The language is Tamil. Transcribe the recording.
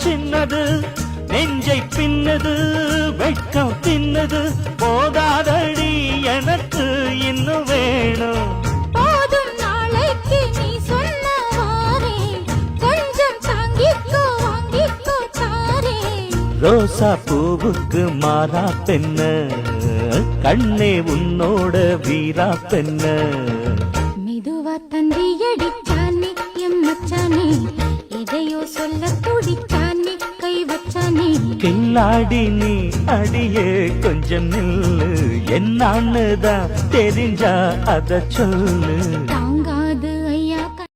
சின்னது நெஞ்சை பின்னது வெட்கம் தின்னது போதாதடி எனக்கு இன்னும் வேணும் போதும் நாளைக்கு நீ சொன்னவாரே கொஞ்சம் தாங்கிக்கோ வாங்கிக்கோ தாரே ரோசா பூவுக்கு மாறா பெண்ண கண்ணே உன்னோட வீரா பெண்ண மெதுவா தந்தி அடிச்சானே எம் மச்சானே எதையோ சொல்ல துடிச்சானே கை வச்சானே கில்லாடி நீ அடியே கொஞ்சம் நில்லு என்னான்னுதான் தெரிஞ்சா அத சொல்லு